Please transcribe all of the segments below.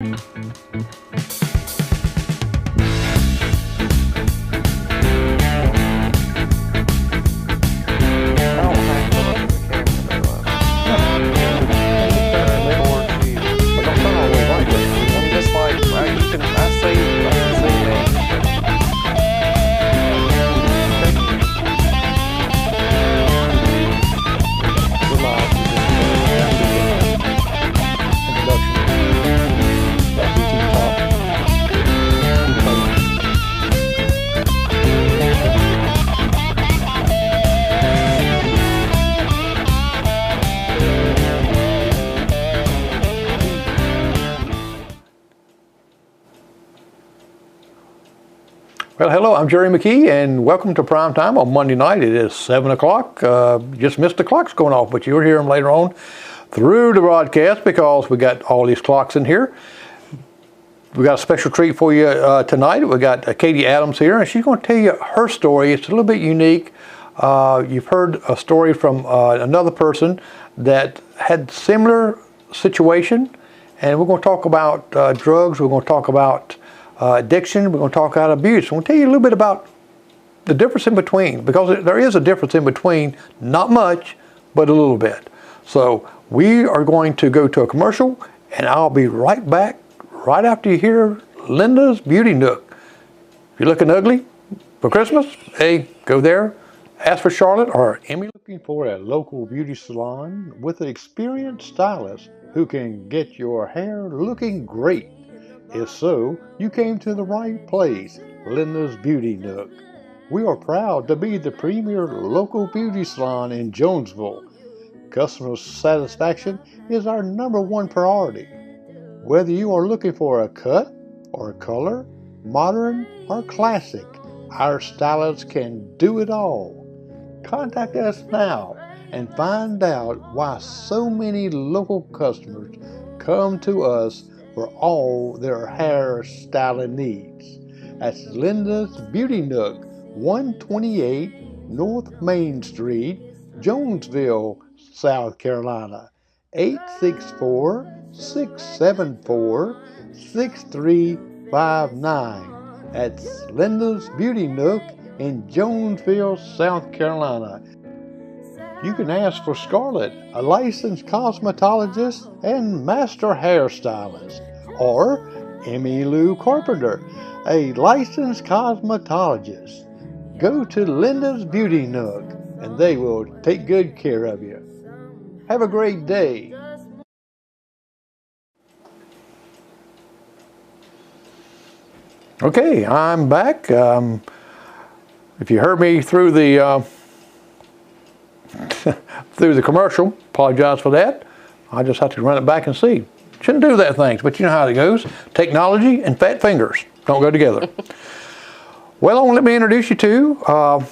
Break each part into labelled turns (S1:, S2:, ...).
S1: Well, hello, I'm Jerry McKee, and welcome to Prime Time on Monday night. It is 7 o'clock. Just missed the clocks going off, but you'll hear them later on through the broadcast because we got all these clocks in here. We got a special treat for you tonight. We got Katie Adams here, and she's going to tell you her story. It's a little bit unique. You've heard a story from another person that had similar situation, and we're going to talk about drugs. We're going to talk about addiction. We're going to talk about abuse. I'm going to tell you a little bit about the difference in between, because there is a difference in between, not much, but a little bit. So we are going to go to a commercial, and I'll be right back right after you hear Linda's Beauty Nook. If you're looking ugly for Christmas, hey, go there. Ask for Charlotte or Emmy. Looking for a local beauty salon with an experienced stylist who can get your hair looking great? If so, you came to the right place, Linda's Beauty Nook. We are proud to be the premier local beauty salon in Jonesville. Customer satisfaction is our #1 priority. Whether you are looking for a cut or a color, modern or classic, our stylists can do it all. Contact us now and find out why so many local customers come to us for all their hair styling needs. That's Linda's Beauty Nook, 128 North Main Street, Jonesville, South Carolina, 864-674-6359. That's Linda's Beauty Nook in Jonesville, South Carolina. You can ask for Scarlett, a licensed cosmetologist and master hairstylist, or Emmy Lou Carpenter, a licensed cosmetologist. Go to Linda's Beauty Nook and they will take good care of you. Have a great day. Okay, I'm back. If you heard me through the through the commercial, apologize for that. I just have to run it back and see. Shouldn't do that things, but you know how it goes. Technology and fat fingers don't go together. Well, let me introduce you to, well,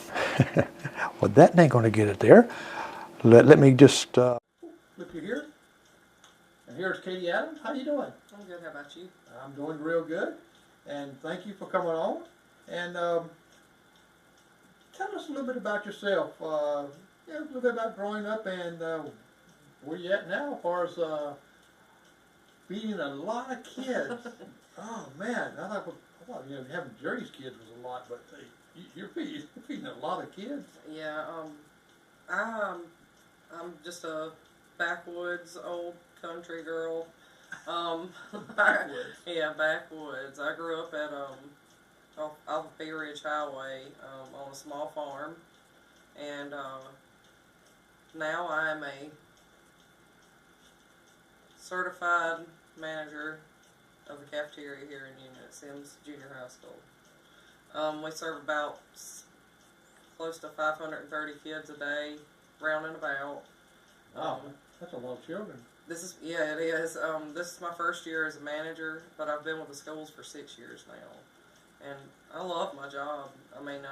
S1: that ain't going to get it there. Let me just, look here. And here's Katie Adams. How you doing?
S2: I'm good. How about you?
S1: I'm doing real good. And thank you for coming on. And tell us a little bit about yourself. Yeah, a little bit about growing up and where you at now as far as feeding a lot of kids. Oh man, I thought having Jerry's kids was a lot, but you're feeding a lot of kids.
S2: Yeah, I'm just a backwoods old country girl.
S1: Backwoods.
S2: Yeah, backwoods. I grew up at off Bay Ridge Highway on a small farm, and now I am a certified manager of the cafeteria here in Union at Sims Junior High School. We serve about close to 530 kids a day, round and about.
S1: Wow, that's a lot of children.
S2: It is. This is my first year as a manager, but I've been with the schools for 6 years now, and I love my job. I mean,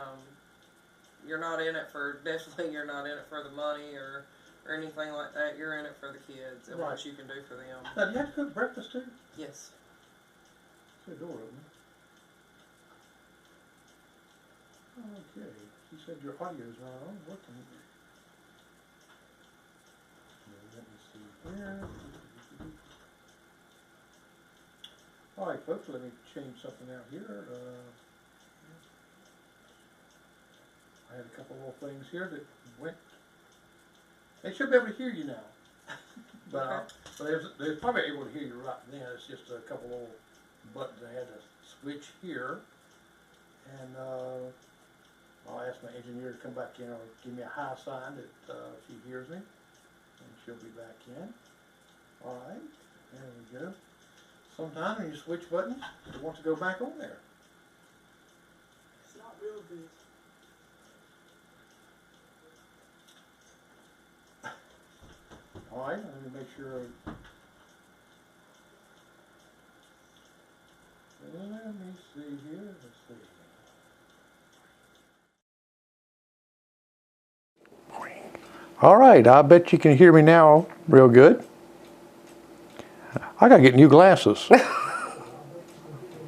S2: you're not in it for the money or anything like that. You're in it for the kids and what you can do for them.
S1: Now, do you have to cook breakfast too?
S2: Yes.
S1: The door open. Okay. She said your audio's not on. Working. Let me see here. All right, folks, let me change something out here. I had a couple little things here that went. They should be able to hear you now. But they're probably able to hear you right then. It's just a couple little buttons I had to switch here. And I'll ask my engineer to come back in or give me a high sign that she hears me. And she'll be back in. All right, there we go. Sometimes when you switch buttons, it wants to go back on there.
S2: It's not real good.
S1: All right, let me make sure. Let me see here. Let's see. All right, I bet you can hear me now real good. I gotta get new glasses.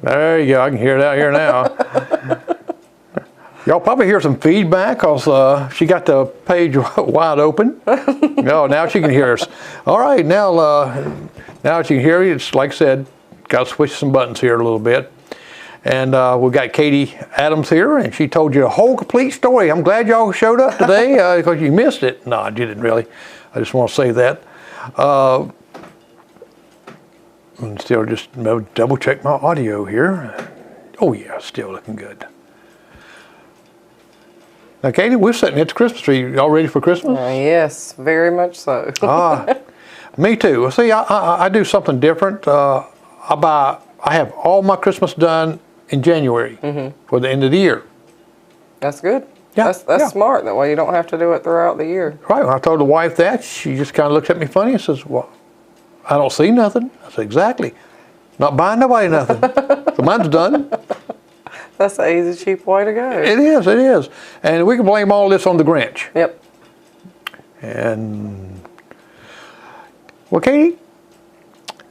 S1: There you go, I can hear it out here now. Y'all probably hear some feedback because she got the page wide open. No, now she can hear us. All right, now she can hear you. It's like I said, got to switch some buttons here a little bit. And we've got Katie Adams here, and she told you a whole complete story. I'm glad y'all showed up today because you missed it. No, I didn't really. I just want to say that. And still just double check my audio here. Oh yeah, still looking good. Now, Katie, we're sitting at the Christmas tree. Y'all ready for Christmas?
S2: Yes, very much so.
S1: Me too. See, I do something different. I have all my Christmas done in January for the end of the year.
S2: That's good.
S1: Yeah,
S2: that's smart. That way you don't have to do it throughout the year.
S1: Right. When I told the wife that, she just kind of looked at me funny and says, "Well, I don't see nothing." I said, "Exactly. Not buying nobody nothing. So mine's done."
S2: That's an easy, cheap way to go.
S1: It is, it is. And we can blame all this on the Grinch.
S2: Yep.
S1: And, well, Katie,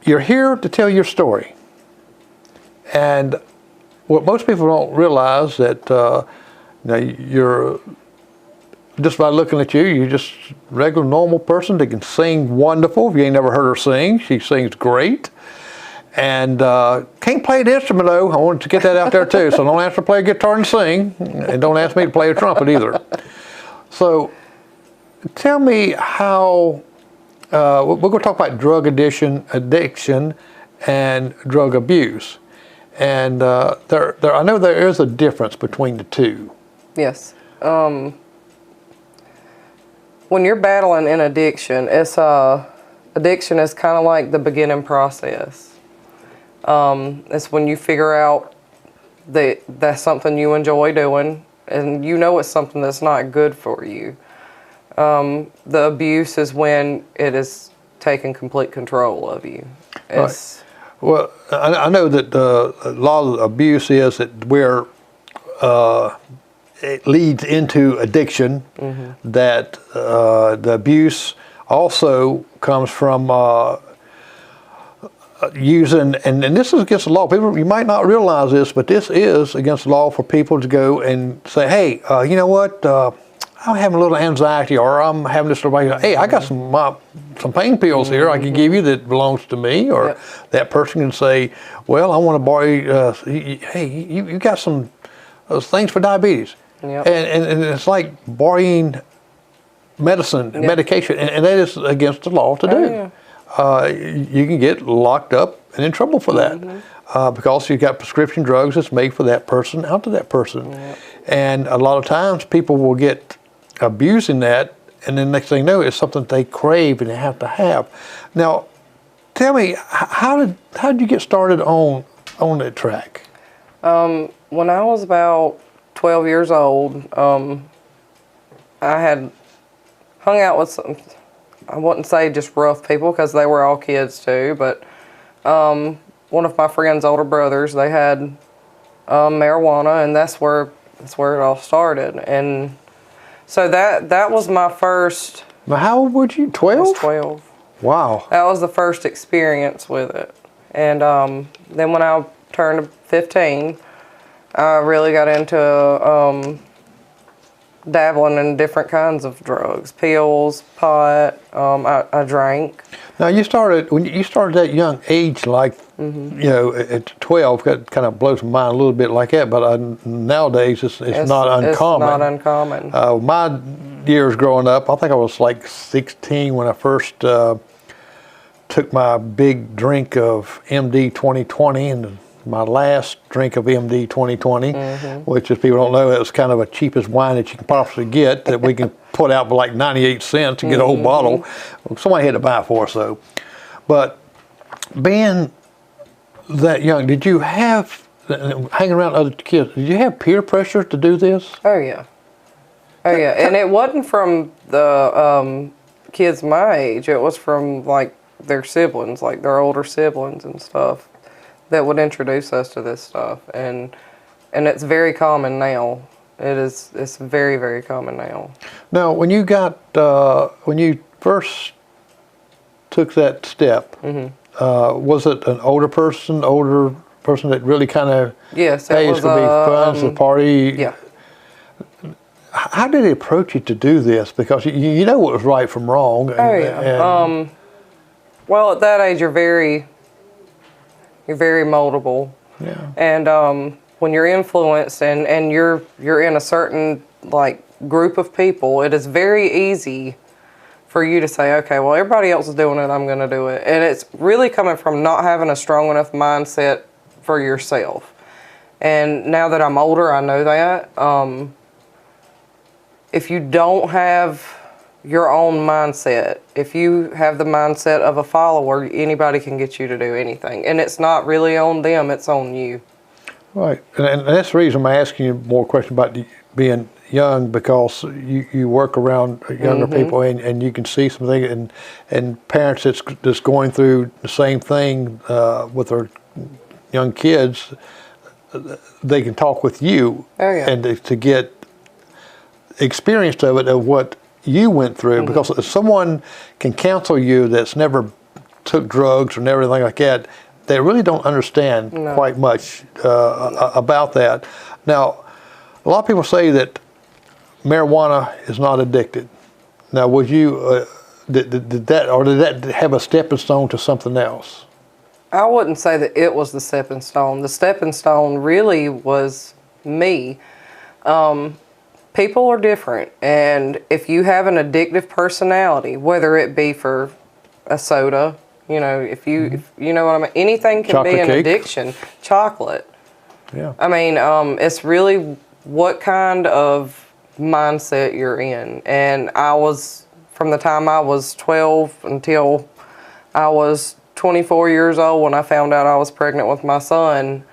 S1: you're here to tell your story. And what most people don't realize that you're, just by looking at you, you're just a regular, normal person that can sing wonderful. If you ain't never heard her sing, she sings great. And can't play the instrument though. I wanted to get that out there too. So don't ask her to play a guitar and sing, and don't ask me to play a trumpet either. So tell me how, we're going to talk about drug addiction and drug abuse. And I know there is a difference between the two.
S2: Yes. When you're battling an addiction, addiction is kind of like the beginning process. It's when you figure out that that's something you enjoy doing, and you know it's something that's not good for you. The abuse is when it is taking complete control of you. It's,
S1: right. Well, I know that a lot of abuse is that where it leads into addiction, that the abuse also comes from using, and this is against the law. People, you might not realize this, but this is against the law for people to go and say, hey, you know what, I'm having a little anxiety, or I'm having this, hey, I got some pain pills here I can give you that belongs to me, or that person can say, well, I want to borrow you, hey, you got some things for diabetes. And it's like borrowing medicine, medication, and that is against the law to do. You can get locked up and in trouble for that because you've got prescription drugs that's made for that person, out to that person. And a lot of times people will get abusing that, and then next thing you know, it's something they crave and they have to have. Now, tell me, how did you get started on that track?
S2: When I was about 12 years old, I had hung out with some, I wouldn't say just rough people because they were all kids too, but one of my friend's older brothers, they had marijuana, and that's where it all started. And so that was my first.
S1: Now, how old were you? 12?
S2: I was 12.
S1: Wow.
S2: That was the first experience with it. And then when I turned 15, I really got into dabbling in different kinds of drugs, pills, pot. I drank.
S1: Now when you started at a young age, like at 12, that kind of blows my mind a little bit like that. But nowadays, it's not uncommon.
S2: It's not uncommon.
S1: My years growing up, I think I was like 16 when I first took my big drink of MD 2020 and my last drink of MD 2020, which if people don't know, it was kind of a cheapest wine that you can possibly get that we can put out for like 98 cents to get a whole bottle. Somebody had to buy it for us though. But being that young, did you have, hanging around other kids, did you have peer pressure to do this?
S2: Oh yeah. Oh yeah, and it wasn't from the kids my age. It was from like their siblings, like their older siblings and stuff, that would introduce us to this stuff, and it's very common now. It's very, very common now.
S1: Now, when you when you first took that step, was it an older person that really kind of,
S2: yes,
S1: hey, it's going to be fun, it's a party?
S2: Yeah.
S1: How did he approach you to do this? Because you know what was right from wrong.
S2: Well, at that age, you're very moldable.
S1: Yeah.
S2: And when you're influenced and you're in a certain like group of people, it is very easy for you to say, okay, well, everybody else is doing it, I'm going to do it. And it's really coming from not having a strong enough mindset for yourself. And now that I'm older, I know that. If you don't have your own mindset, if you have the mindset of a follower, anybody can get you to do anything. And it's not really on them, it's on you. Right.
S1: And that's the reason I'm asking you more questions about being young, because you work around younger people and you can see some things, and parents that's going through the same thing with their young kids, they can talk with you and to get experience of it, of what you went through, because if someone can counsel you that's never took drugs or never anything like that, they really don't understand quite much about that. Now, a lot of people say that marijuana is not addicted. Now, would you did that have a stepping stone to something else?
S2: I wouldn't say that it was the stepping stone. The stepping stone really was me. People are different, and if you have an addictive personality, whether it be for a soda, you know, if you know what I mean, anything can be an addiction. Chocolate.
S1: Yeah.
S2: I mean, it's really what kind of mindset you're in. And I was, from the time I was 12 until I was 24 years old, when I found out I was pregnant with my son,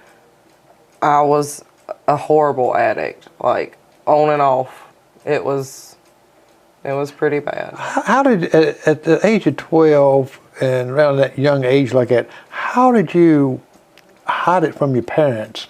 S2: I was a horrible addict, like on and off. It was pretty bad.
S1: How did, at the age of 12 and around that young age like that, how did you hide it from your parents?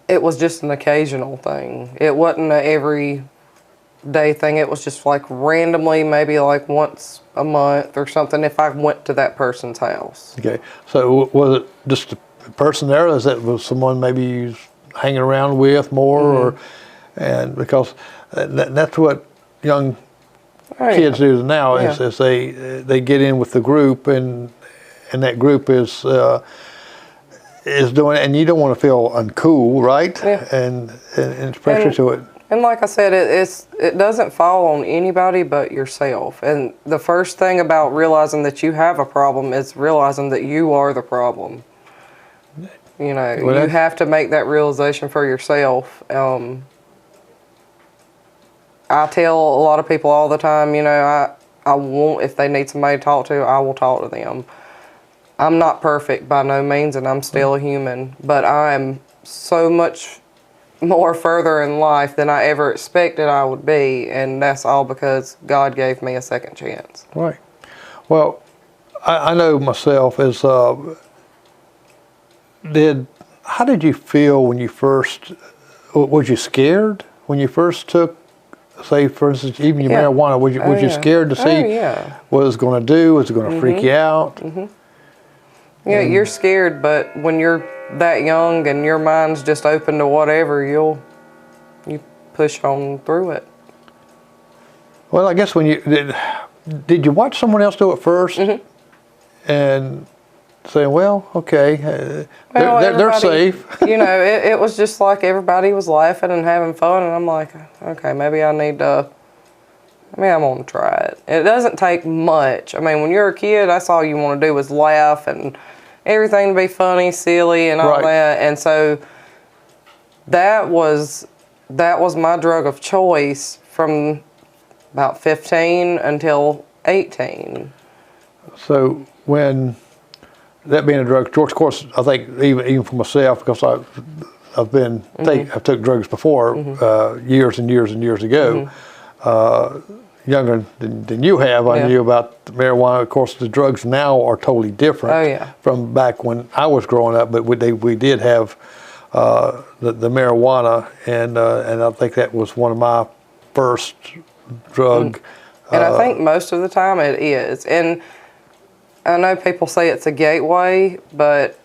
S2: It was just an occasional thing. It wasn't an everyday thing. It was just like randomly, maybe like once a month or something, if I went to that person's house.
S1: Okay, so was it just a person there, or is that was someone maybe you was hanging around with more, or and because that's what young kids do now is they get in with the group, and that group is doing it, and you don't want to feel uncool, right?
S2: Yeah.
S1: And it's pressure to it.
S2: And like I said, it doesn't fall on anybody but yourself. And the first thing about realizing that you have a problem is realizing that you are the problem. You know, you have to make that realization for yourself. I tell a lot of people all the time, you know, I won't, if they need somebody to talk to, I will talk to them. I'm not perfect by no means, and I'm still a human, but I am so much more further in life than I ever expected I would be, and that's all because God gave me a second chance.
S1: Right. Well, I know myself as how did you feel when you first, was you scared when you first took, say for instance, even your marijuana, was you scared to see what it was going to do? Was it going to freak you out?
S2: Yeah, you're scared, but when you're that young and your mind's just open to whatever, you push on through it.
S1: Well, I guess when you did you watch someone else do it first, and say, well, okay, they're safe.
S2: You know, it was just like everybody was laughing and having fun, and I'm like, okay, maybe I'm gonna try it. It doesn't take much. I mean, when you're a kid, that's all you want to do is laugh and everything to be funny, silly, and all that. And so that was my drug of choice from about 15 until 18.
S1: So when that being a drug, of course, I think even for myself, because I've took drugs before years and years and years ago. Younger than you have, I knew about marijuana. Of course, the drugs now are totally different from back when I was growing up. But we did have the marijuana, and I think that was one of my first drug.
S2: And I think most of the time it is. And I know people say it's a gateway, but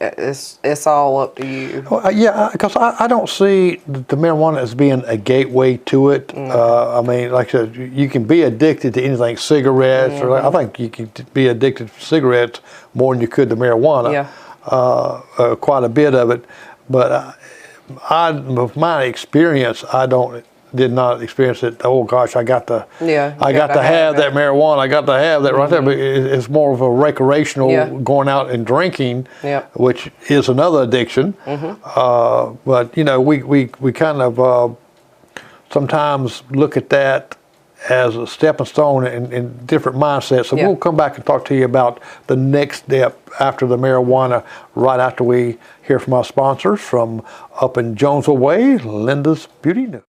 S2: it's all up to you.
S1: Well, yeah, because I don't see the marijuana as being a gateway to it. I mean, like I said, you can be addicted to anything, cigarettes, or I think you can be addicted to cigarettes more than you could to marijuana. Quite a bit of it, but with my experience, did not experience it. Oh gosh, I got to have that marijuana. I got to have that right there. But it's more of a recreational going out and drinking, which is another addiction. But you know, we kind of sometimes look at that as a stepping stone in different mindsets. So we'll come back and talk to you about the next step after the marijuana, right after we hear from our sponsors from up in Jonesville Way, Linda's Beauty Nook.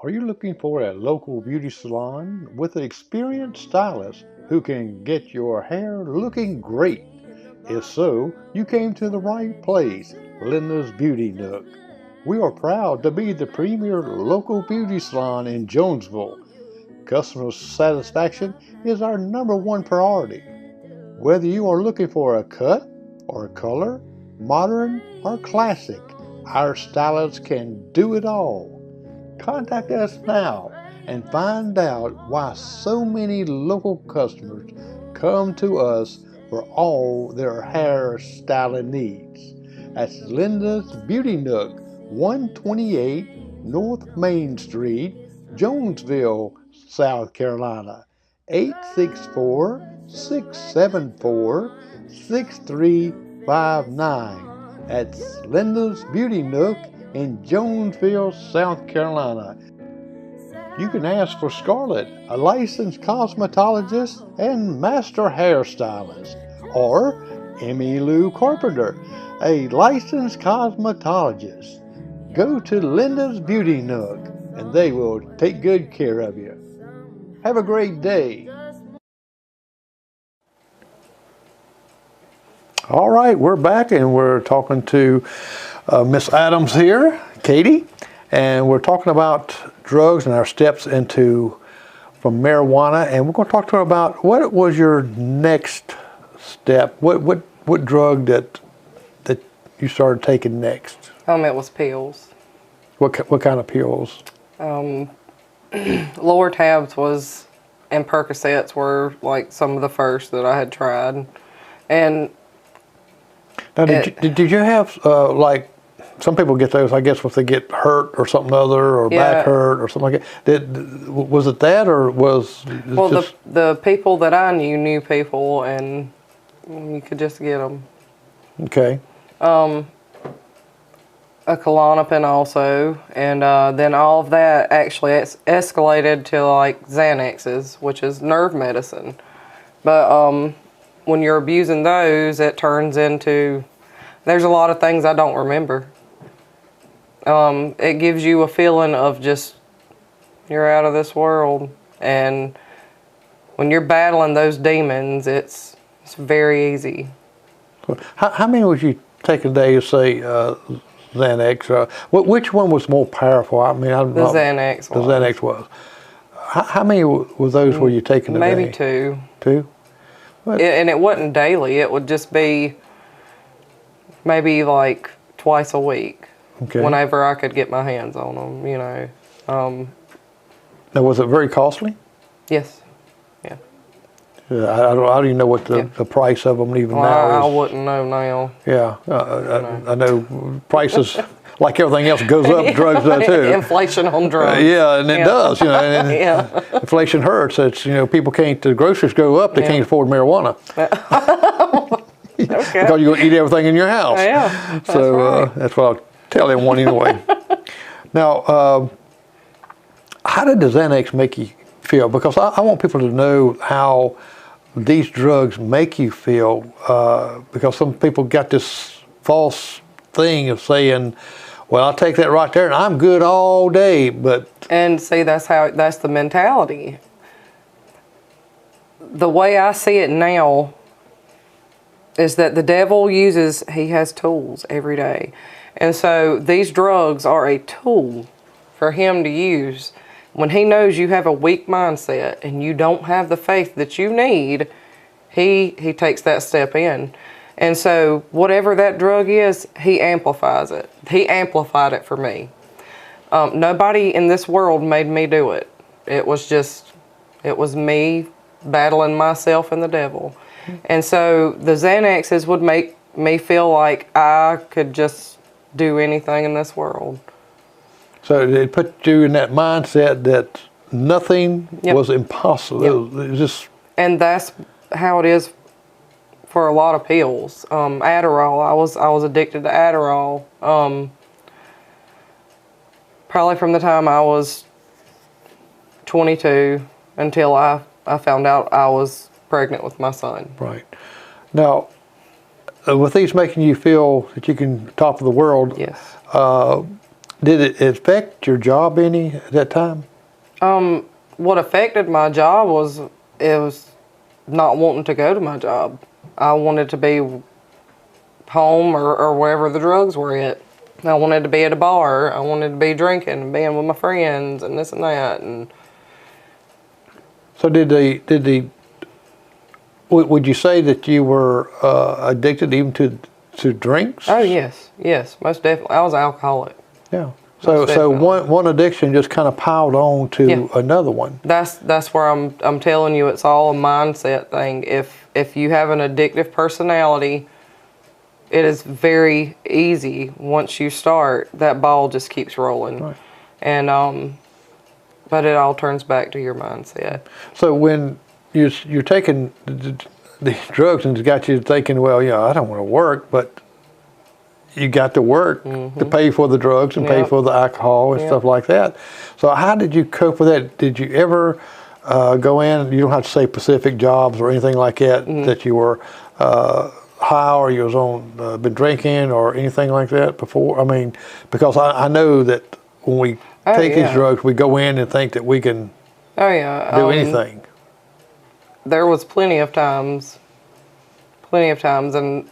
S1: Are you looking for a local beauty salon with an experienced stylist who can get your hair looking great? If so, you came to the right place, Linda's Beauty Nook. We are proud to be the premier local beauty salon in Jonesville. Customer satisfaction is our #1 priority. Whether you are looking for a cut or a color, modern or classic, our stylists can do it all. Contact us now and find out why so many local customers come to us for all their hair styling needs. That's Linda's Beauty Nook, 128 North Main Street, Jonesville, South Carolina, 864-674-6359. That's Linda's Beauty Nook in Jonesville, South Carolina. You can ask for Scarlett, a licensed cosmetologist and master hairstylist, or Emmy Lou Carpenter, a licensed cosmetologist. Go to Linda's Beauty Nook and they will take good care of you. Have a great day. All right, we're back and we're talking to Miss Adams here, Katie, and we're talking about drugs and our steps from marijuana, and we're going to talk to her about what was your next step. What drug that you started taking next?
S2: It was pills.
S1: What kind of pills?
S2: Lower tabs and Percocets were like some of the first that I had tried, and
S1: now, did you have like some people get those? I guess if they get hurt or something other, or back hurt or something like that. Was it that, or was it just...
S2: the people that I knew people, and you could just get them. Okay. A Klonopin also, and then all of that actually escalated to like Xanaxes, which is nerve medicine. But when you're abusing those, it turns into, there's a lot of things I don't remember. It gives you a feeling of just, you're out of this world. And when you're battling those demons, it's very easy.
S1: How many would you take a day to say Xanax? Which one was more powerful? I mean,
S2: the Xanax was.
S1: The Xanax was. How many of those were you taking a day?
S2: Maybe 2.
S1: 2?
S2: And it wasn't daily. It would just be maybe like twice a week.
S1: Okay.
S2: Whenever I could get my hands on them, you know.
S1: Now, was it very costly?
S2: Yes. Yeah.
S1: I don't even know what the price of them even now is.
S2: I wouldn't know now.
S1: Yeah, I know prices, like everything else, goes up. Drugs does too.
S2: Inflation on drugs.
S1: Yeah, and it does. You know, and inflation hurts. It's people can't. The groceries go up. They can't afford marijuana.
S2: Okay.
S1: Because you're gonna eat everything in your house.
S2: Yeah.
S1: So
S2: right.
S1: that's what I'll tell everyone anyway. Now, how did the Xanax make you feel? Because I want people to know how these drugs make you feel, because some people got this false thing of saying, well, I'll take that right there and I'm good all day, but...
S2: And see, that's the mentality. The way I see it now is that the devil he has tools every day. And so these drugs are a tool for him to use. When he knows you have a weak mindset and you don't have the faith that you need, he takes that step in. And so whatever that drug is, he amplifies it. He amplified it for me. Nobody in this world made me do it. It was me battling myself and the devil. And so the Xanaxes would make me feel like I could just do anything in this world.
S1: So it put you in that mindset that nothing was impossible.
S2: Yep.
S1: It was just...
S2: And that's how it is for a lot of pills. Adderall, I was addicted to Adderall. Probably from the time I was 22 until I found out I was pregnant with my son.
S1: Right. Now, with these making you feel that you can top of the world,
S2: yes.
S1: Did it affect your job any at that time?
S2: What affected my job was not wanting to go to my job. I wanted to be home or wherever the drugs were at. I wanted to be at a bar. I wanted to be drinking and being with my friends and this and that. And
S1: so would you say that you were addicted even to drinks?
S2: Oh yes, most definitely. I was an alcoholic.
S1: Yeah. So one addiction just kind of piled on to another one.
S2: That's where I'm telling you, it's all a mindset thing. If you have an addictive personality, it is very easy once you start. That ball just keeps rolling,
S1: right.
S2: And but it all turns back to your mindset.
S1: So when you're taking the drugs and it's got you thinking, well, I don't want to work, but you got to work to pay for the drugs and pay for the alcohol and stuff like that. So how did you cope with that? Did you ever go in, you don't have to say specific jobs or anything like that, that you were high or you was on, been drinking or anything like that before? I mean, because I know that when we take these drugs, we go in and think that we can do anything.
S2: There was plenty of times, and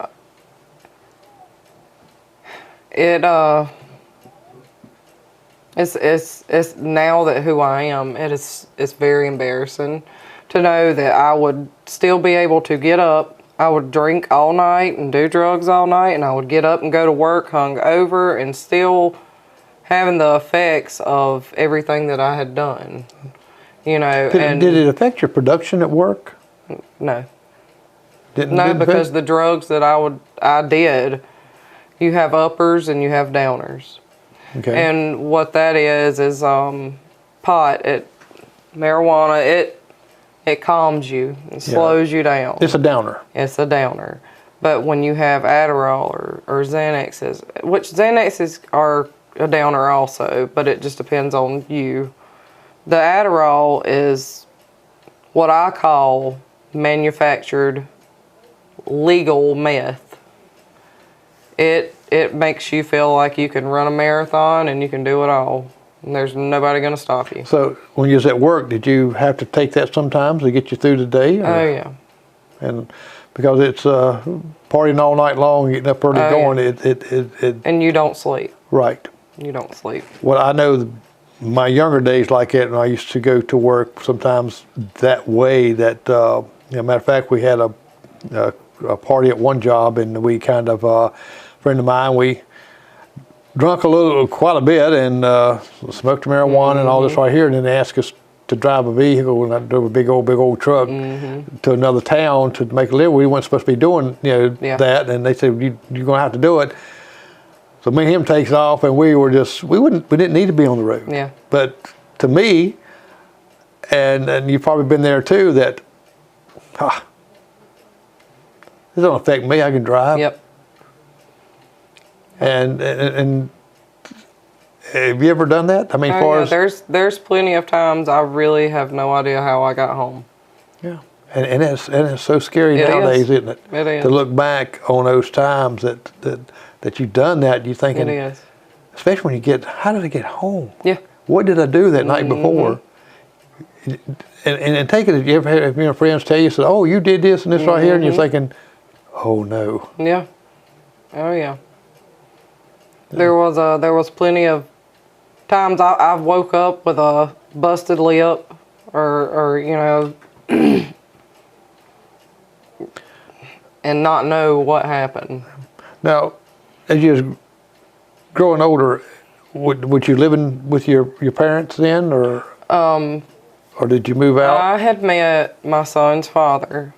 S2: it's now that who I am, it's very embarrassing to know that I would still be able to get up. I would drink all night and do drugs all night, and I would get up and go to work hungover and still having the effects of everything that I had done. Did
S1: it affect your production at work?
S2: No.
S1: Didn't
S2: because the drugs that I did, you have uppers and you have downers.
S1: Okay.
S2: And what that is pot, marijuana, it calms you and slows you down.
S1: It's a downer.
S2: It's a downer. But when you have Adderall or Xanaxes, which Xanaxes are a downer also, but it just depends on you. The Adderall is what I call manufactured legal meth. It makes you feel like you can run a marathon and you can do it all. And there's nobody going to stop you.
S1: So when you was at work, did you have to take that sometimes to get you through the day? Or?
S2: Oh, yeah.
S1: And because it's partying all night long, getting up early going, it...
S2: And you don't sleep.
S1: Right.
S2: You don't sleep.
S1: Well, I know my younger days like that, and I used to go to work sometimes that way that, matter of fact, we had a party at one job, and we kind of friend of mine. We drunk quite a bit, and smoked marijuana and all this right here. And then they asked us to drive a vehicle, and I drove a big old truck to another town to make a living. We weren't supposed to be doing that, and they said you're going to have to do it. So me and him takes off, and we didn't need to be on the road.
S2: Yeah.
S1: But to me, and you've probably been there too, that this don't affect me. I can drive.
S2: Yep.
S1: And have you ever done that? I mean,
S2: there's plenty of times I really have no idea how I got home.
S1: Yeah, and it's so scary nowadays, isn't it?
S2: It is.
S1: To look back on those times that you've done that. You're thinking,
S2: it is.
S1: Especially when you get, how did I get home?
S2: Yeah.
S1: What did I do that night before? And take it, if you ever have your friends tell you, say, oh, you did this and this right here, and you're thinking, oh no.
S2: Yeah. Oh yeah. There was plenty of times I woke up with a busted lip, or and not know what happened.
S1: Now, as you was growing older, would you living with your parents then, or did you move out?
S2: I had met my son's father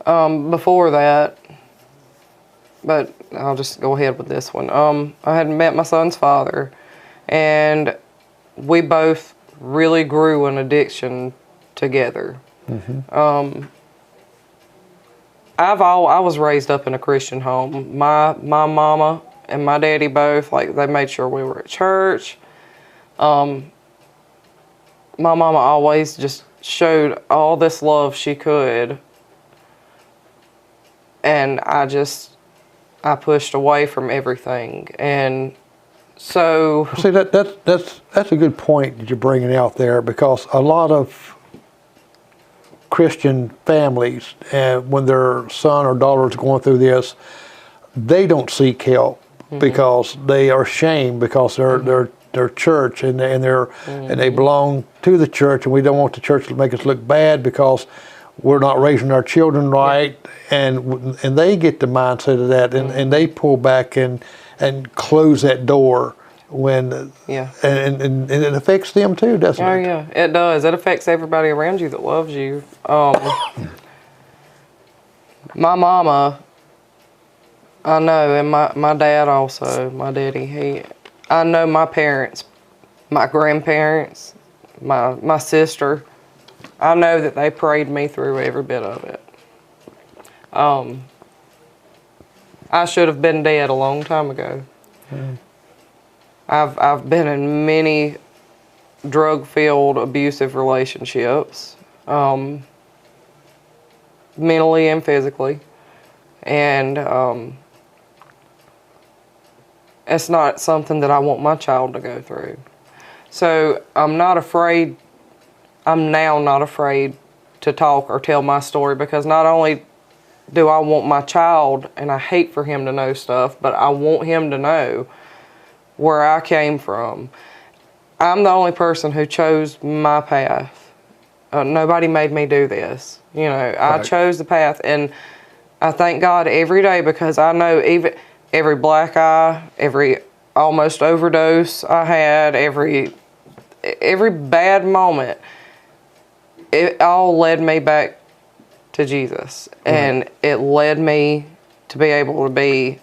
S2: before that, but I'll just go ahead with this one. I had met my son's father, and we both really grew an addiction together. I was raised up in a Christian home. My mama and my daddy both, like, they made sure we were at church. My mama always just showed all this love she could, and I pushed away from everything. And so
S1: see, that's a good point that you're bringing out there, because a lot of Christian families, when their son or daughter is going through this, they don't seek help because they are ashamed, because they're church and they belong to the church, and we don't want the church to make us look bad because we're not raising our children right, and they get the mindset of that, and they pull back and close that door when and it affects them too, doesn't it?
S2: Oh yeah, it does. It affects everybody around you that loves you. My mama, I know, and my dad also, my daddy, I know my parents, my grandparents, my sister, I know that they prayed me through every bit of it. I should have been dead a long time ago. I've been in many drug-filled, abusive relationships, mentally and physically, and it's not something that I want my child to go through. So I'm now not afraid to talk or tell my story, because not only do I want my child, and I hate for him to know stuff, but I want him to know where I came from. I'm the only person who chose my path. Nobody made me do this. I chose the path, and I thank God every day, because I know even every black eye, every almost overdose I had, every bad moment, it all led me back to Jesus, and it led me to be able to be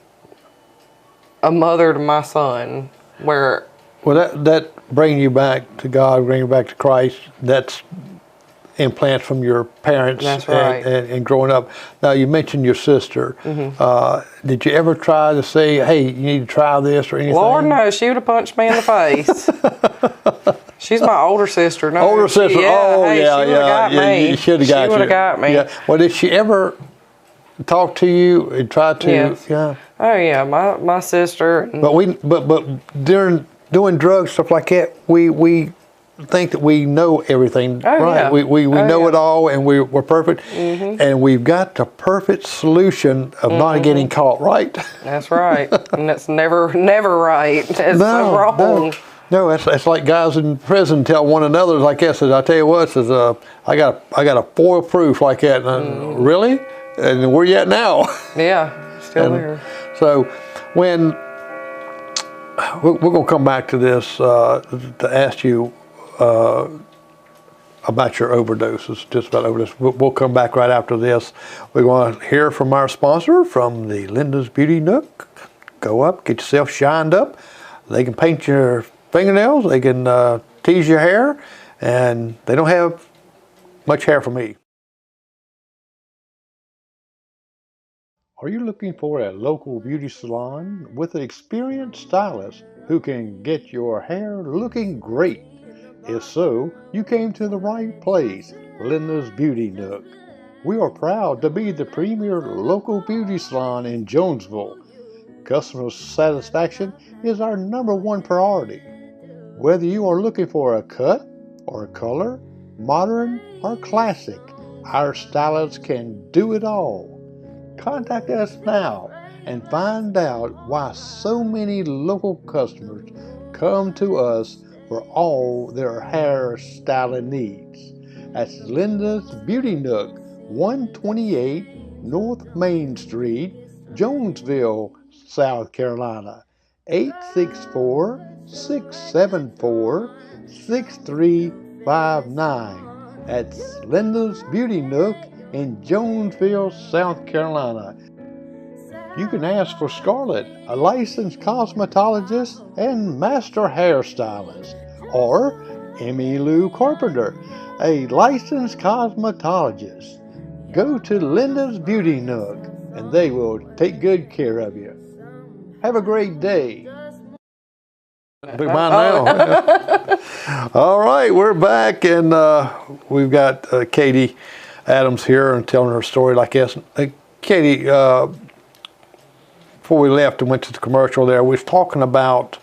S2: a mother to my son. Well,
S1: that bringing you back to God, bringing you back to Christ, that's implants from your parents.
S2: That's right.
S1: and growing up. Now, you mentioned your sister. Did you ever try to say, hey, you need to try this or anything?
S2: Lord knows, she would have punched me in the face. She's my older sister. No,
S1: older sister.
S2: She would have got me.
S1: She would have got me. Yeah. Well, did she ever talk to you and try to?
S2: Yes.
S1: Yeah.
S2: Oh yeah, my sister.
S1: But during doing drugs, stuff like that, we think that we know everything, right?
S2: Yeah.
S1: We know it all, and we're perfect, and we've got the perfect solution of not getting caught, right? That's
S2: right, and that's never right. It's so wrong.
S1: No, it's like guys in prison tell one another like that. Says, I tell you what, says I got a foil proof like that. And really? And where you at now?
S2: Yeah, still there.
S1: So when we're going to come back to this to ask you about your overdoses, just about overdose. We'll come back right after this. We're going to hear from our sponsor, from the Linda's Beauty Nook. Go up, get yourself shined up. They can paint your fingernails, they can tease your hair, and they don't have much hair for me. Are you looking for a local beauty salon with an experienced stylist who can get your hair looking great? If so, you came to the right place, Linda's Beauty Nook. We are proud to be the premier local beauty salon in Jonesville. Customer satisfaction is our #1 priority. Whether you are looking for a cut or a color, modern or classic, our stylists can do it all. Contact us now and find out why so many local customers come to us for all their hair styling needs. That's Linda's Beauty Nook, 128 North Main Street, Jonesville, South Carolina, 864-674-6359. That's Linda's Beauty Nook in Jonesville, South Carolina. You can ask for Scarlett, a licensed cosmetologist and master hairstylist, or Emmy Lou Carpenter, a licensed cosmetologist. Go to Linda's Beauty Nook and they will take good care of you. Have a great day. Be mine now. All right, we're back, and we've got Katie Adams here and telling her story like this. Katie, before we left and went to the commercial there, we was talking about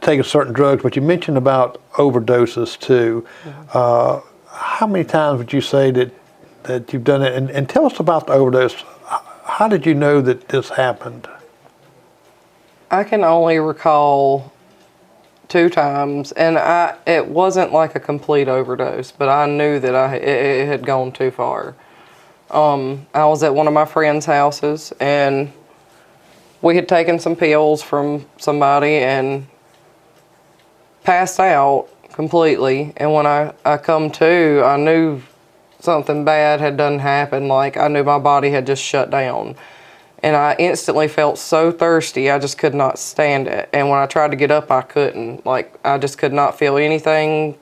S1: taking certain drugs, but you mentioned about overdoses too. Mm-hmm. How many times would you say that you've done it? And tell us about the overdose. How did you know that this happened?
S3: I can only recall 2 times, and it wasn't like a complete overdose, but I knew that it had gone too far. I was at one of my friend's houses, and we had taken some pills from somebody and passed out completely. And when I come to, I knew something bad had done happened. Like, I knew my body had just shut down. And I instantly felt so thirsty, I just could not stand it. And when I tried to get up, I couldn't. Like, I just could not feel anything,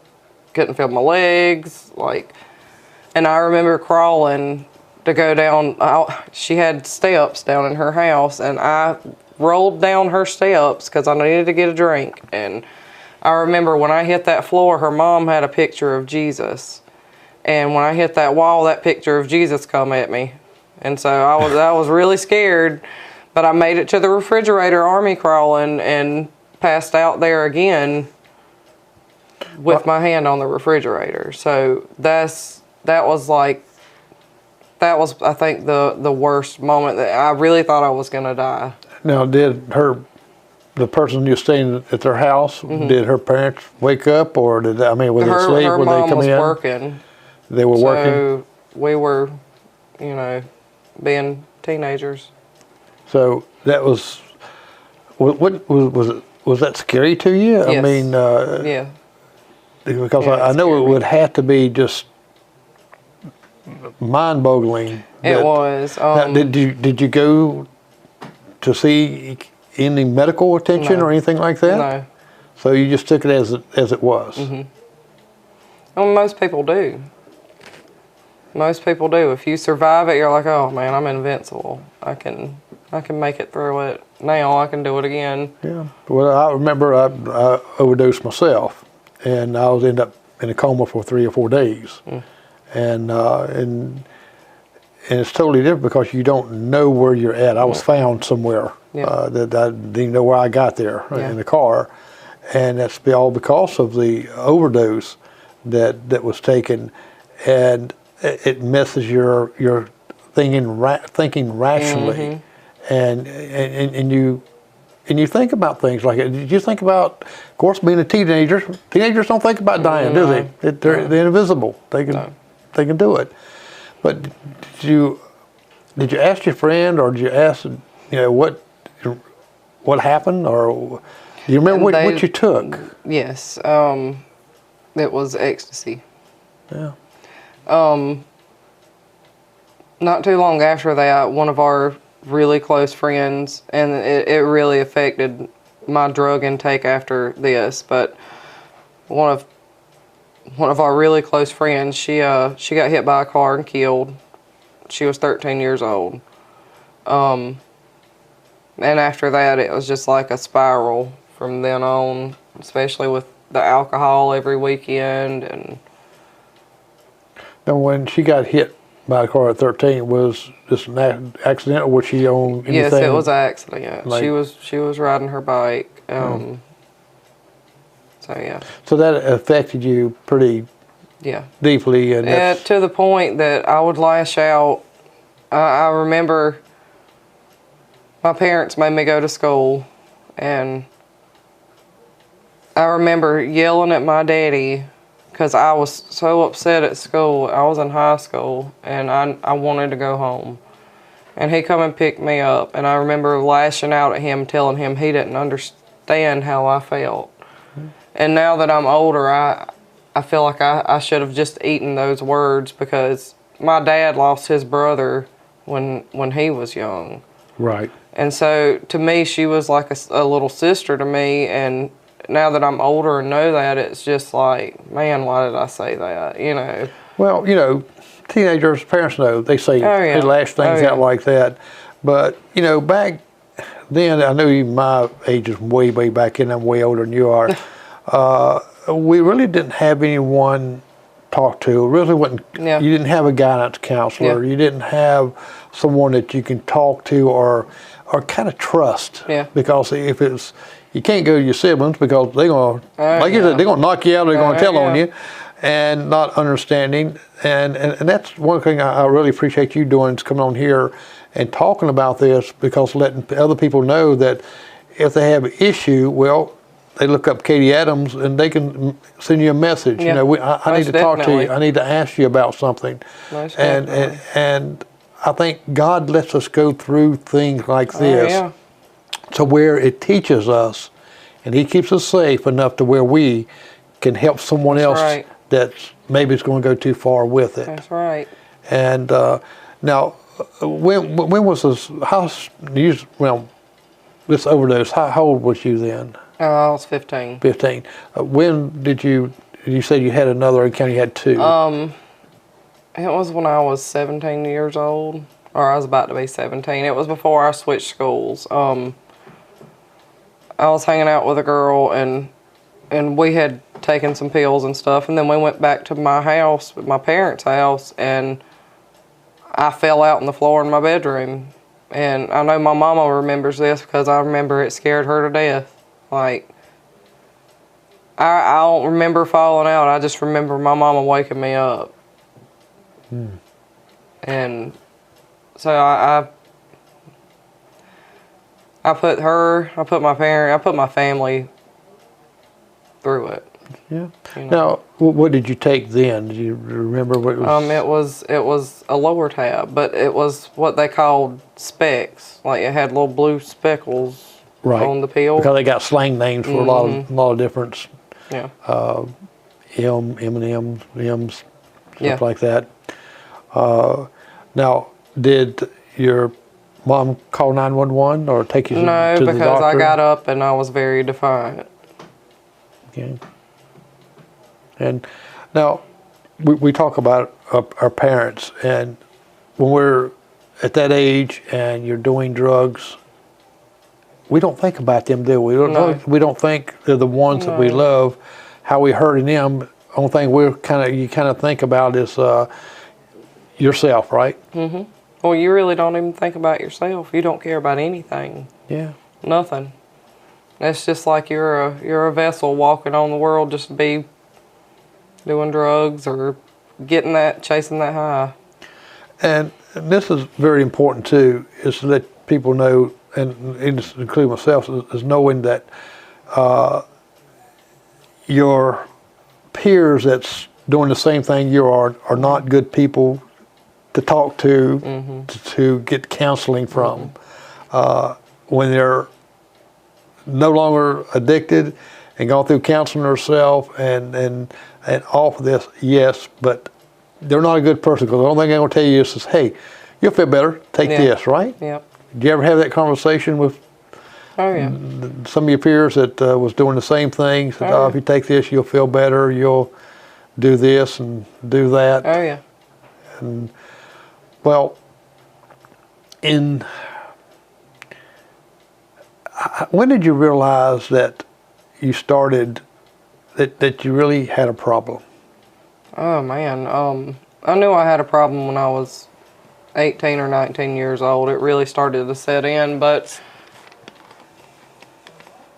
S3: couldn't feel my legs. Like, and I remember crawling to go down. She had steps down in her house, and I rolled down her steps because I needed to get a drink. And I remember when I hit that floor, her mom had a picture of Jesus. And when I hit that wall, that picture of Jesus come at me. And so I was really scared, but I made it to the refrigerator, army crawling, and passed out there again with my hand on the refrigerator. So that was I think the worst moment. That I really thought I was gonna die.
S1: Now, did the person you're staying at their house, mm-hmm. did her parents wake up, or were they asleep?
S3: Her
S1: when
S3: mom
S1: they come
S3: was
S1: in?
S3: working.
S1: They were working.
S3: So we were, being teenagers.
S1: So that was that scary to you?
S3: Yes.
S1: I mean,
S3: yeah.
S1: Because I know it would have to be just mind-boggling.
S3: It was.
S1: Did you go to see any medical attention
S3: No.
S1: or anything like that?
S3: No.
S1: So you just took it as it was.
S3: Mm-hmm. Well, most people do. Most people do. If you survive it, you're like, oh man, I'm invincible. I can make it through it. Now I can do it again. Yeah.
S1: Well, I remember I overdosed myself, and I was ended up in a coma for 3 or 4 days, and it's totally different because you don't know where you're at. I was found somewhere that I didn't know where I got there in the car, and that's all because of the overdose that was taken, and it messes your thinking rationally, mm-hmm. and you think about things like it. Did you think about, of course, being a teenager? Teenagers don't think about dying, do they? They're invisible. They can do it. But did you Did you ask your friend, or did you ask, what happened, or do you remember what you took?
S3: Yes, it was ecstasy.
S1: Yeah.
S3: Not too long after that, one of our really close friends, and it really affected my drug intake after this, but one of our really close friends, she got hit by a car and killed. She was 13 years old. And after that, it was just like a spiral from then on, especially with the alcohol every weekend. And
S1: Now, when she got hit by a car at 13, was this an accident, or was she on anything?
S3: yes, it was an accident.
S1: Like,
S3: she was riding her bike. So yeah.
S1: So that affected you pretty deeply, and
S3: to the point that I would lash out. I remember my parents made me go to school, and I remember yelling at my daddy because I was so upset at school. I was in high school, and I wanted to go home. And he come and picked me up, and I remember lashing out at him, telling him he didn't understand how I felt. And now that I'm older, I feel like I should have just eaten those words, because my dad lost his brother when he was young.
S1: Right.
S3: And so to me, she was like a little sister to me. And now that I'm older and know that, it's just like, man, why did I say that?
S1: Well, teenagers, parents know, they say, they lash things out like that. But, back then, I know even my age is way, way back in, I'm way older than you are. We really didn't have anyone talk to. Really wasn't. You didn't have a guidance counselor. You didn't have someone that you can talk to or kind of trust. Because if it's, you can't go to your siblings because they're gonna, like you said, they're gonna knock you out. They're gonna tell on you, and not understanding. And that's one thing I really appreciate you doing, is coming on here and talking about this, because letting other people know that if they have an issue, well, they look up Katie Adams and they can send you a message. I need to talk to you. I need to ask you about something. And I think God lets us go through things like this to where it teaches us, and He keeps us safe enough to where we can help someone else that's maybe it's going to go too far with it.
S3: That's right.
S1: And now, when was this? This overdose. How old was you then?
S3: I was 15.
S1: 15. When did you said you had another encounter? You had two.
S3: It was when I was 17 years old, or I was about to be 17. It was before I switched schools. I was hanging out with a girl, and we had taken some pills and stuff, and then we went back to my house, my parents' house, and I fell out on the floor in my bedroom. And I know my mama remembers this because I remember it scared her to death. Like, I don't remember falling out. I just remember my mama waking me up. And so I put my family through it.
S1: Yeah. Now, what did you take then? Do you remember what it was?
S3: It was a lower tab, but it was what they called specks. Like, it had little blue speckles on the pill.
S1: Because they got slang names for a lot of different. M&M's, M's, stuff like that. Now, did your mom call 911 or take you to the doctor?
S3: No, because I got up and I was very defiant.
S1: Okay. And now, we talk about our parents, and when we're at that age and you're doing drugs, we don't think about them, do we? We don't think they're the ones that we love, how we hurting them. Only thing you kind of think about is yourself, right?
S3: Well, you really don't even think about yourself. You don't care about anything.
S1: Yeah.
S3: Nothing. It's just like you're a vessel walking on the world, just to be doing drugs or chasing that high. And
S1: this is very important too, is to let people know, and including myself, is knowing that your peers that's doing the same thing you are not good people. to talk to get counseling from. When they're no longer addicted and gone through counseling themselves and off of this, yes, but they're not a good person, because the only thing I'm going to tell you is, hey, you'll feel better, take this, right?
S3: Yep.
S1: Did you ever have that conversation with some of your peers that was doing the same thing? Said, if you take this, you'll feel better, you'll do this and do that.
S3: Oh, yeah.
S1: And, well, when did you realize that you started, that you really had a problem?
S3: Oh, man. I knew I had a problem when I was 18 or 19 years old. It really started to set in, but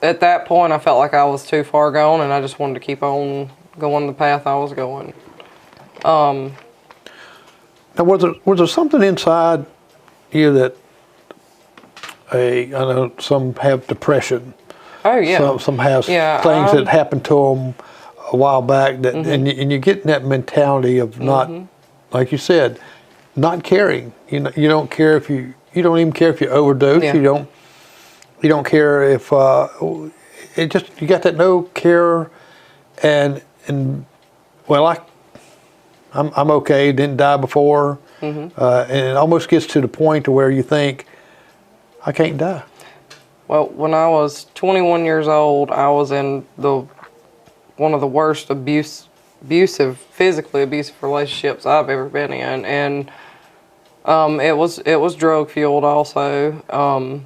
S3: at that point I felt like I was too far gone, and I just wanted to keep on going the path I was going.
S1: Now, was there something inside you that, I know some have depression.
S3: Oh, yeah.
S1: Some have things that happened to them a while back, that, and you get in that mentality of not, like you said, not caring. You don't care if you don't even care if you overdose.
S3: Yeah.
S1: You don't care if you got that no care, and well, I'm okay. Didn't die before, and it almost gets to the point to where you think, I can't die.
S3: Well, when I was 21 years old, I was in one of the worst physically abusive relationships I've ever been in, and it was drug fueled also.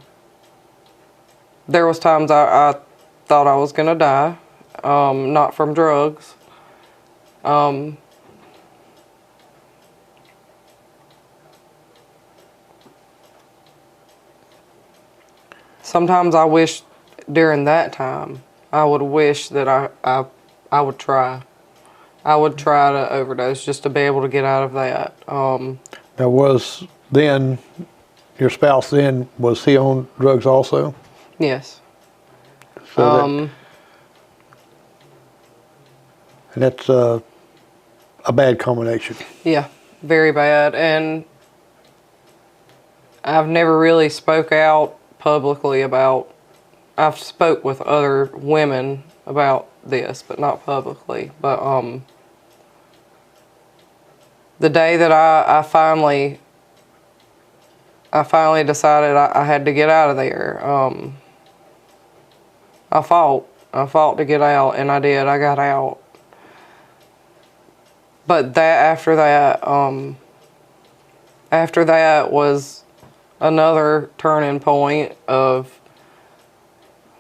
S3: There was times I thought I was gonna die, not from drugs. Sometimes I wish during that time, I would wish that I would try. I would try to overdose just to be able to get out of that.
S1: Now, was then your spouse then, was he on drugs also?
S3: Yes.
S1: So and that's a bad combination.
S3: Yeah, very bad. And I've never really spoke out publicly about, I've spoke with other women about this, but not publicly. But the day that I finally decided I had to get out of there, I fought to get out, and I did. I got out. But after that was another turning point of,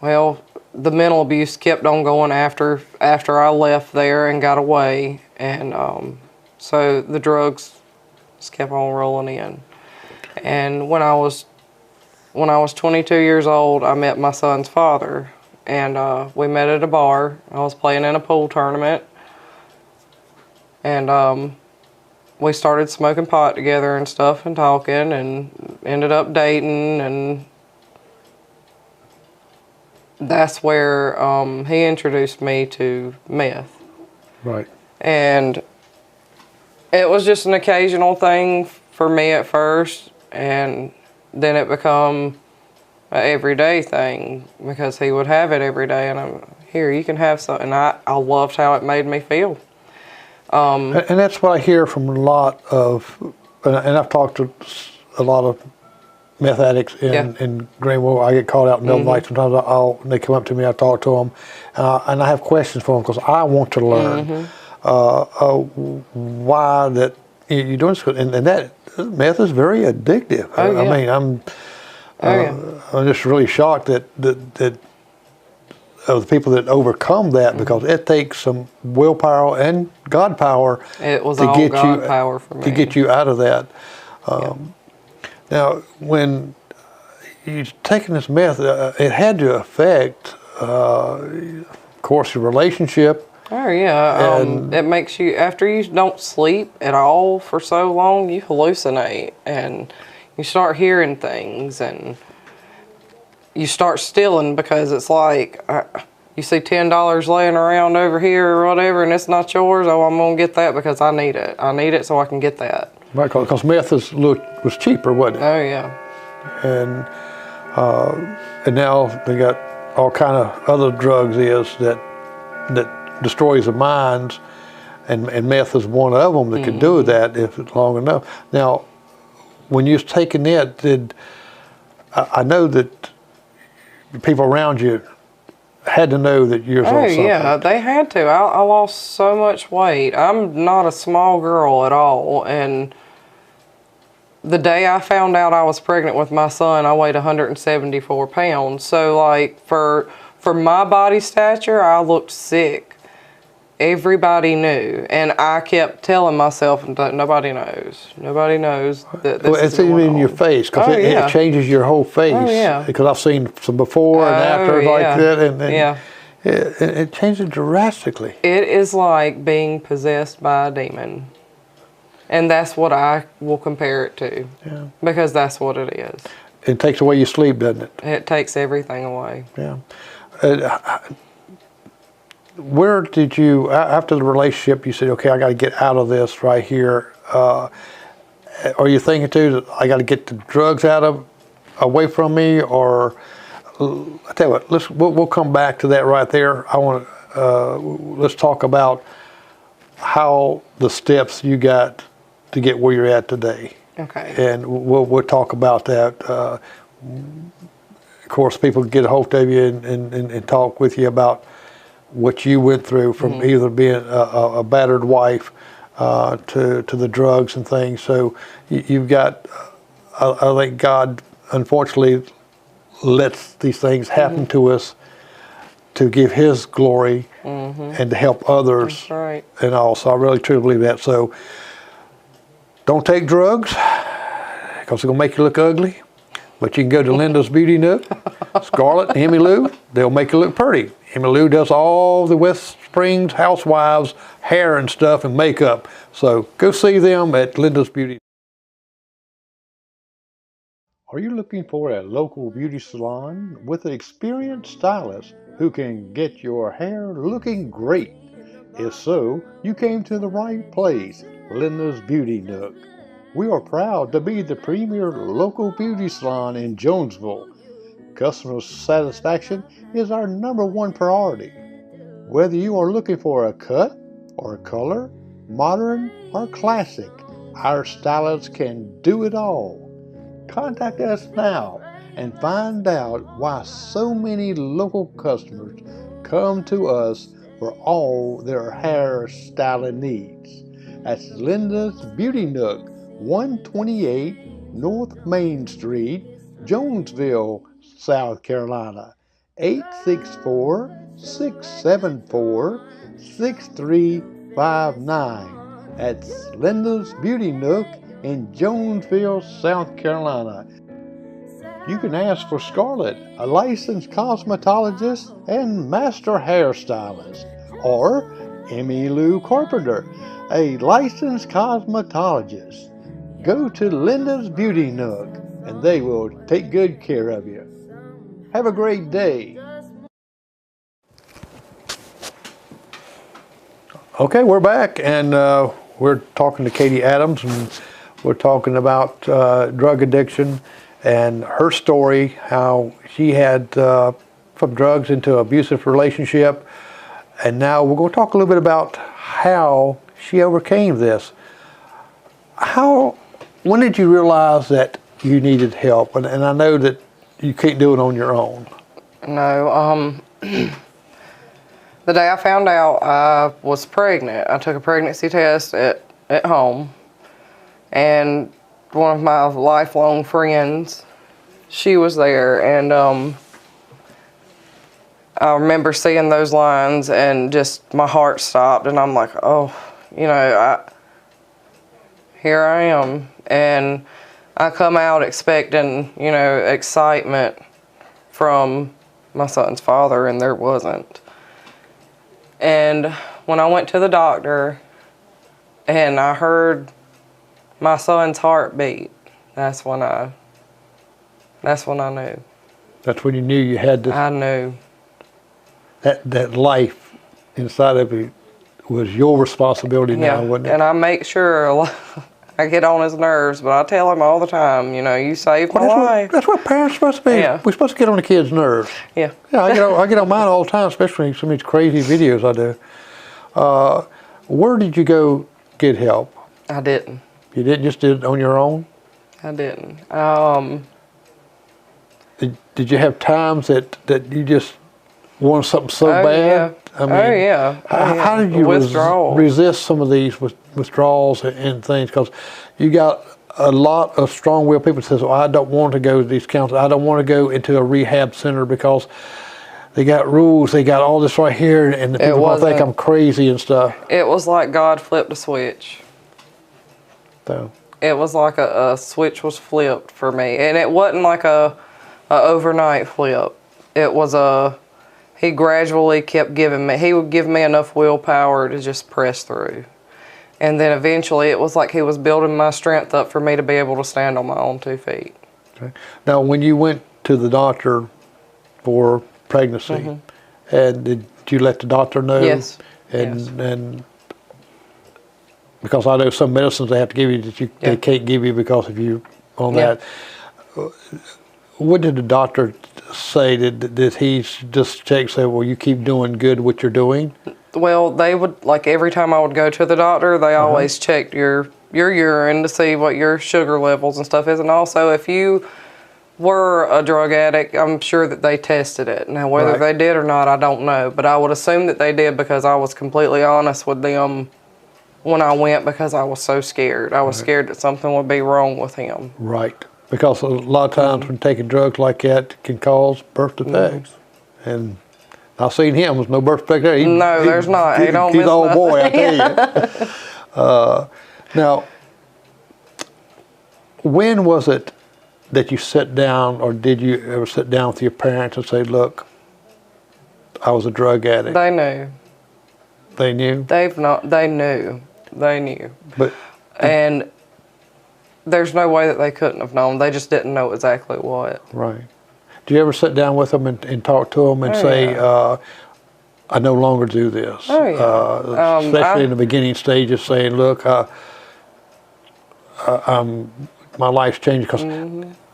S3: well, the mental abuse kept on going after I left there and got away, and so the drugs just kept on rolling in. And when I was 22 years old, I met my son's father, and we met at a bar. I was playing in a pool tournament, and we started smoking pot together and stuff and talking, and ended up dating, and that's where he introduced me to meth.
S1: Right.
S3: And it was just an occasional thing for me at first, and then it become an everyday thing, because he would have it every day, and I'm here, you can have some, and I loved how it made me feel.
S1: And that's what I hear from a lot of, and I've talked to a lot of meth addicts in Greenville. I get called out in the middle of the night sometimes. They come up to me, I talk to them, and I have questions for them, because I want to learn why that you're doing this, and that meth is very addictive.
S3: Oh, yeah.
S1: I mean, I'm just really shocked that of the people that overcome that, because it takes some willpower and God power.
S3: It was
S1: to
S3: all
S1: get
S3: God
S1: you
S3: power for me.
S1: to get you out of that. Now, when you're taking this meth, it had to affect, of course, your relationship.
S3: Oh yeah, it makes you, after you don't sleep at all for so long, you hallucinate, and you start hearing things, and you start stealing, because it's like you see $10 laying around over here or whatever, and it's not yours. Oh, I'm gonna get that because I need it. I need it so I can get that.
S1: Right, because meth was cheaper, wasn't it?
S3: Oh yeah.
S1: And now they got all kind of other drugs that destroys the minds, and meth is one of them that can do that if it's long enough. Now, when you was taking it, I know that people around you had to know that you're on something.
S3: Oh yeah, they had to. I lost so much weight. I'm not a small girl at all, and the day I found out I was pregnant with my son, I weighed 174 pounds. So like for my body stature, I looked sick. Everybody knew, and I kept telling myself that nobody knows. Nobody knows that this
S1: It's
S3: is
S1: even
S3: going
S1: in your
S3: on.
S1: face, because it changes your whole face.
S3: Oh, yeah.
S1: Because I've seen some before and after like that, and
S3: yeah.
S1: it changes drastically.
S3: It is like being possessed by a demon. And that's what I will compare it to.
S1: Yeah.
S3: Because that's what it is.
S1: It takes away your sleep, doesn't it?
S3: It takes everything away.
S1: Yeah. Where did you, after the relationship, you said, okay, I got to get out of this right here. Are you thinking too that I got to get the drugs away from me, or I tell you what, we'll come back to that right there. I want to let's talk about how the steps you got to get where you're at today.
S3: Okay.
S1: And we'll talk about that. Of course, people get a hold of you and talk with you about what you went through from either being a battered wife to the drugs and things. So you've got, I think God unfortunately lets these things happen to us to give His glory and to help others.
S3: That's right.
S1: And also, I really truly believe that. So don't take drugs, because they're going to make you look ugly. But you can go to Linda's Beauty Nook, Scarlett, Emmy Lou, they'll make you look pretty. Emmy Lou does all the West Springs housewives hair and stuff and makeup. So go see them at Linda's Beauty. Are you looking for a local beauty salon with an experienced stylist who can get your hair looking great? If so, you came to the right place, Linda's Beauty Nook. We are proud to be the premier local beauty salon in Jonesville. Customer satisfaction is our #1 priority. Whether you are looking for a cut or a color, modern or classic, our stylists can do it all. Contact us now and find out why so many local customers come to us for all their hair styling needs. That's Linda's Beauty Nook, 128 North Main Street, Jonesville, South Carolina, 864-674-6359. That's Linda's Beauty Nook in Jonesville, South Carolina. You can ask for Scarlett, a licensed cosmetologist and master hairstylist, or Emmy Lou Carpenter, a licensed cosmetologist. Go to Linda's Beauty Nook and they will take good care of you. Have a great day. Okay, we're back, and we're talking to Katie Adams, and we're talking about drug addiction and her story, how she had from drugs into an abusive relationship. And now we're going to talk a little bit about how she overcame this. When did you realize that you needed help? And I know that you can't do it on your own.
S3: No, the day I found out I was pregnant, I took a pregnancy test at home, and one of my lifelong friends, she was there, and I remember seeing those lines and just my heart stopped, and I'm like, oh, you know, here I am. And I come out expecting, you know, excitement from my son's father, and there wasn't. And when I went to the doctor and I heard my son's heartbeat, that's when I knew.
S1: That's when you knew you had this.
S3: I knew.
S1: That life inside of you was your responsibility now, wasn't it?
S3: And I make sure I get on his nerves, but I tell him all the time, you know, you saved my life.
S1: That's what parents are supposed to be.
S3: Yeah.
S1: We're supposed to get on the kids' nerves.
S3: Yeah.
S1: Yeah, I get on mine all the time, especially some of these crazy videos I do. Where did you go get help?
S3: I didn't.
S1: You didn't just did it on your own?
S3: I didn't.
S1: Did you have times that you just wanted something so
S3: Oh,
S1: bad?
S3: yeah.
S1: How did you resist some of these withdrawals and things? Because you got a lot of strong-willed people that says, well, I don't want to go to these counselors. I don't want to go into a rehab center because they got rules. They got all this right here, and the people might think I'm crazy and stuff.
S3: It was like God flipped a switch.
S1: So.
S3: It was like a switch was flipped for me. And it wasn't like a overnight flip. It was he gradually kept giving me, he would give me enough willpower to just press through. And then eventually it was like he was building my strength up for me to be able to stand on my own 2 feet.
S1: Okay. Now, when you went to the doctor for pregnancy, and did you let the doctor know?
S3: Yes.
S1: And because I know some medicines they have to give you that they can't give you because of you on that. What did the doctor say? Did he just check and say, well, you keep doing good what you're doing?
S3: Well, they would, like every time I would go to the doctor, they always checked your urine to see what your sugar levels and stuff is. And also, if you were a drug addict, I'm sure that they tested it. Now, whether they did or not, I don't know. But I would assume that they did because I was completely honest with them when I went because I was so scared. I was scared that something would be wrong with him. Right.
S1: Because a lot of times when taking drugs like that can cause birth defects. And I've seen him, there's no birth defect there.
S3: No, there's not. He don't
S1: he's
S3: miss
S1: an old boy, I tell you. Now, when was it that you sat down, or did you ever sit down with your parents and say, look, I was a drug addict?
S3: They knew.
S1: They knew?
S3: They knew. They knew. And there's no way that they couldn't have known. They just didn't know exactly what.
S1: Right. Do you ever sit down with them and talk to them and say, I no longer do this?
S3: Oh, yeah.
S1: Especially in the beginning stages, saying, look, my life's changed. Because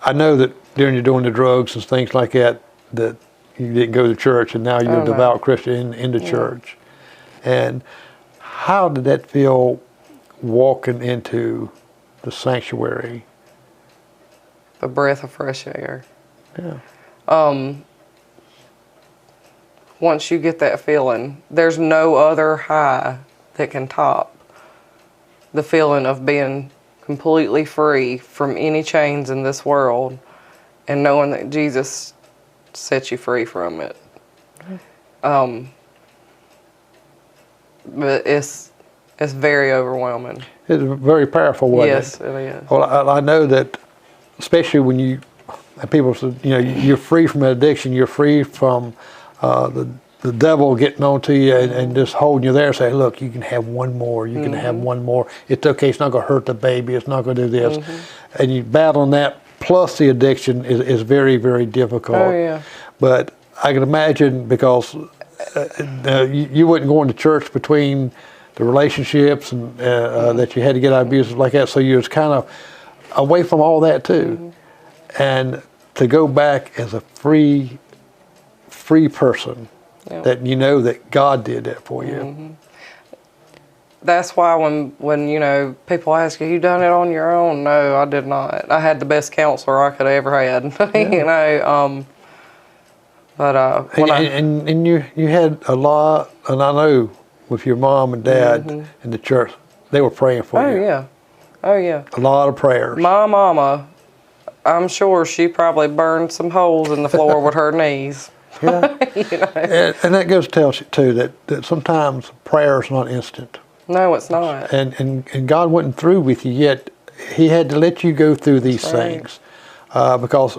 S1: I know that during you're doing the drugs and things like that, that you didn't go to church, and now you're a devout Christian in the church. And how did that feel walking into the sanctuary?
S3: The breath of fresh air.
S1: Yeah.
S3: Once you get that feeling, there's no other high that can top the feeling of being completely free from any chains in this world and knowing that Jesus set you free from it. But it's very overwhelming.
S1: It's very powerful, wasn't it?
S3: Yes, it is.
S1: Well, I know that, especially when people say, you know, you're free from addiction, you're free from the devil getting onto you and just holding you there and say, look, you can have one more, you can have one more. It's okay, it's not going to hurt the baby, it's not going to do this. And you battling that, plus the addiction is very, very difficult.
S3: Oh, yeah.
S1: But I can imagine, because you wasn't going to church between the relationships and that you had to get out of abuse like that, so you was kind of away from all that too. And to go back as a free person, that you know that God did that for you.
S3: That's why when you know, people ask you done it on your own? No, I did not. I had the best counselor I could have ever had. You know, but
S1: and you had a lot, and I know with your mom and dad in the church, they were praying for you.
S3: Oh yeah, oh yeah.
S1: A lot of prayers.
S3: My mama, I'm sure she probably burned some holes in the floor with her knees.
S1: Yeah.
S3: You know?
S1: And that goes to tell you too that sometimes prayer is not instant.
S3: No, it's not.
S1: And God wasn't through with you yet. He had to let you go through these things, because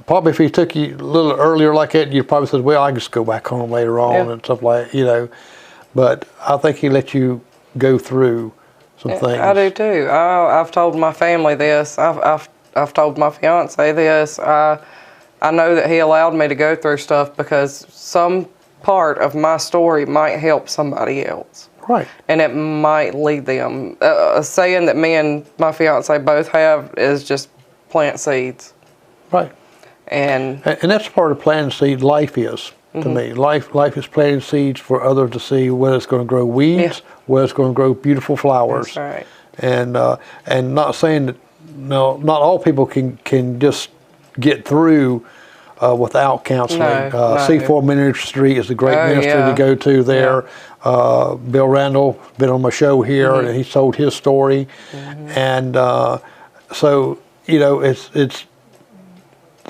S1: probably if he took you a little earlier like that, you probably said, well, I can just go back home later on and stuff like, you know. But I think he let you go through some things.
S3: I do too. I've told my family this. I've told my fiance this. I know that he allowed me to go through stuff because some part of my story might help somebody else.
S1: Right.
S3: And it might lead them. A saying that me and my fiance both have is just plant seeds.
S1: Right.
S3: And
S1: that's part of planting seed. Life is to me. Life is planting seeds for others to see whether it's going to grow weeds, whether it's going to grow beautiful flowers.
S3: that's right.
S1: And not saying that not all people can just get through without counseling.
S3: No.
S1: C4 Ministry is a great ministry to go to there. Bill Randall been on my show here, and he told his story, and so it's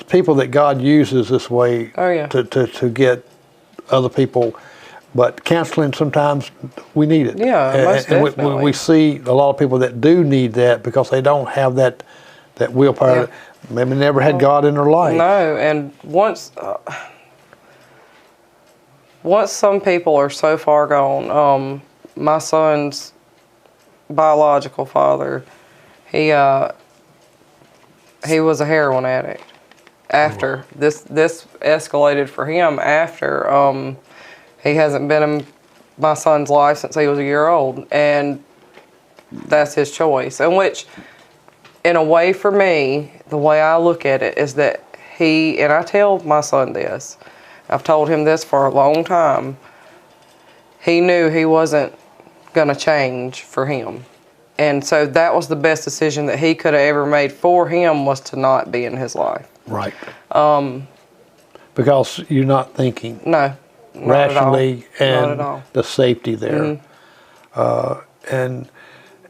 S1: people that God uses this way to get other people. But counseling, sometimes we need it.
S3: Yeah, most definitely.
S1: We see a lot of people that do need that because they don't have that willpower.
S3: Yeah.
S1: Maybe never had God in their life.
S3: No, and once some people are so far gone, my son's biological father, he was a heroin addict. After this escalated for him after he hasn't been in my son's life since he was a year old, and that's his choice. And which, in a way, for me, the way I look at it is that and I tell my son this, I've told him this for a long time, he knew he wasn't going to change for him. And so that was the best decision that he could have ever made for him, was to not be in his life.
S1: Right. Because you're not thinking rationally, and the safety there. And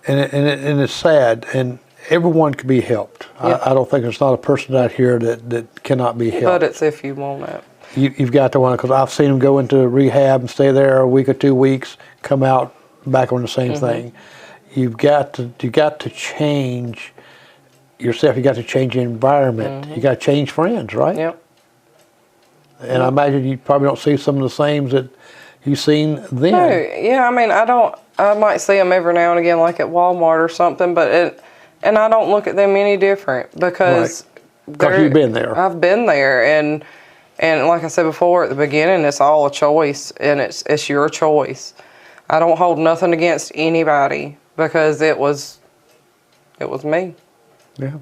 S1: it's sad, and everyone can be helped. I don't think there's not a person out here that cannot be helped.
S3: But it's if you want it.
S1: You've got to want it, because I've seen them go into rehab and stay there a week or 2 weeks, come out back on the same thing. You've got to change yourself. You got to change your environment. You got to change friends, right?
S3: Yep.
S1: And I imagine you probably don't see some of the same that you've seen then.
S3: No, yeah, I mean, I might see them every now and again, like at Walmart or something, and I don't look at them any different because
S1: you've been there.
S3: I've been there, and like I said before at the beginning, it's all a choice, and it's your choice. I don't hold nothing against anybody because it was me.
S1: Yeah.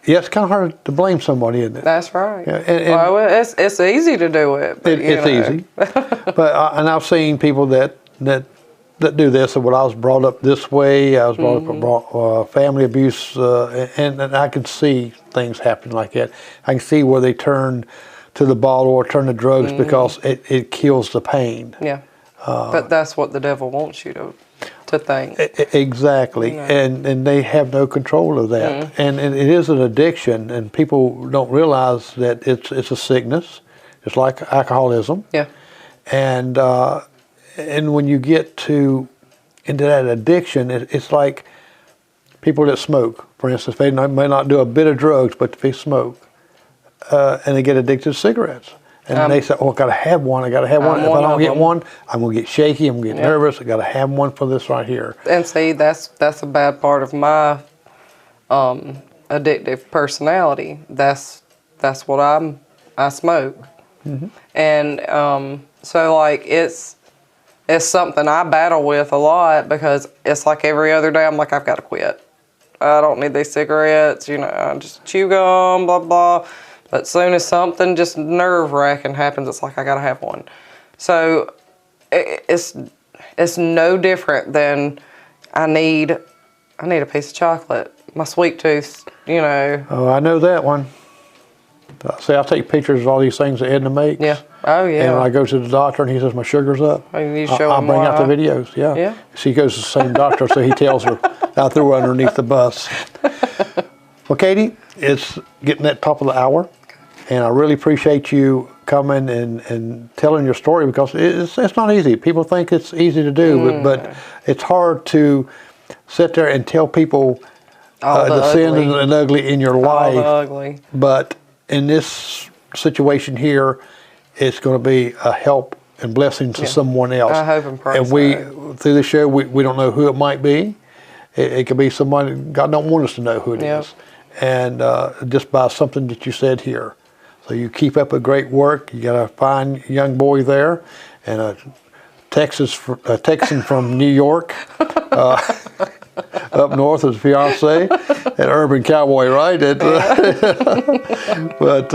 S1: Yeah, it's kind of hard to blame somebody, isn't it?
S3: That's right.
S1: Yeah,
S3: well, it's easy to do it. But,
S1: it's easy. But and I've seen people that do this. And when I was brought up this way, I was brought up family abuse, and I can see things happen like that. I can see where they turn to the bottle or turn to drugs because it kills the pain.
S3: Yeah. But that's what the devil wants you to think.
S1: Exactly, and they have no control of that. And it is an addiction, and people don't realize that it's a sickness. It's like alcoholism.
S3: Yeah.
S1: And when you get into that addiction, it's like people that smoke. For instance, they may not do a bit of drugs, but they smoke, and they get addicted to cigarettes. And they say, "Oh, I got to have one. I got to have one. If I don't get one, I'm gonna get shaky. I'm gonna get nervous. I got to have one for this right here."
S3: And see, that's a bad part of my addictive personality. That's what I smoke, and so like it's something I battle with a lot because it's like every other day I'm like, I've got to quit. I don't need these cigarettes. I just chew gum, blah blah. But as soon as something just nerve-wracking happens, it's like I gotta have one. So it's no different than I need a piece of chocolate. My sweet tooth,
S1: Oh, I know that one. See, I take pictures of all these things that Edna makes.
S3: Yeah. Oh yeah.
S1: And when I go to the doctor and he says my sugar's up, I'll bring out the videos. Yeah.
S3: Yeah.
S1: She goes to the same doctor, so he tells her I threw her underneath the bus. Well, Katie, it's getting at the top of the hour. And I really appreciate you coming and telling your story, because it's not easy. People think it's easy to do, but it's hard to sit there and tell people the sin and ugly in your life.
S3: Ugly.
S1: But in this situation here, it's going to be a help and blessing to someone else.
S3: I hope and pray.
S1: And through the show, we don't know who it might be. It could be somebody God don't want us to know who it is. And just by something that you said here. So you keep up a great work. You got a fine young boy there, and a texting from New York, up north with his fiance, an urban cowboy, right? But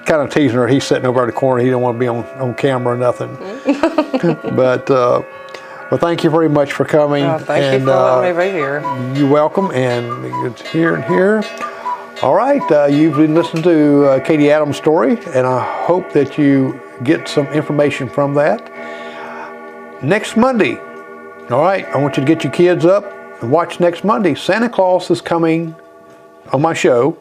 S1: kind of teasing her. He's sitting over in the corner. He don't want to be on camera or nothing. But well, thank you very much for coming.
S3: Thank you for letting me be here.
S1: You're welcome, and it's here and here. All right, you've been listening to Katie Adams' story, and I hope that you get some information from that. Next Monday, all right, I want you to get your kids up and watch next Monday. Santa Claus is coming on my show.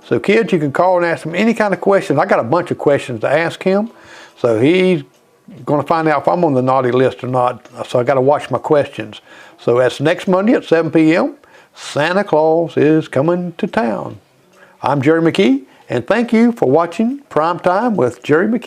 S1: So kids, you can call and ask him any kind of questions. I got a bunch of questions to ask him. So he's going to find out if I'm on the naughty list or not. So I got to watch my questions. So that's next Monday at 7 p.m. Santa Claus is coming to town. I'm Jerry McKee, and thank you for watching Primetime with Jerry McKee.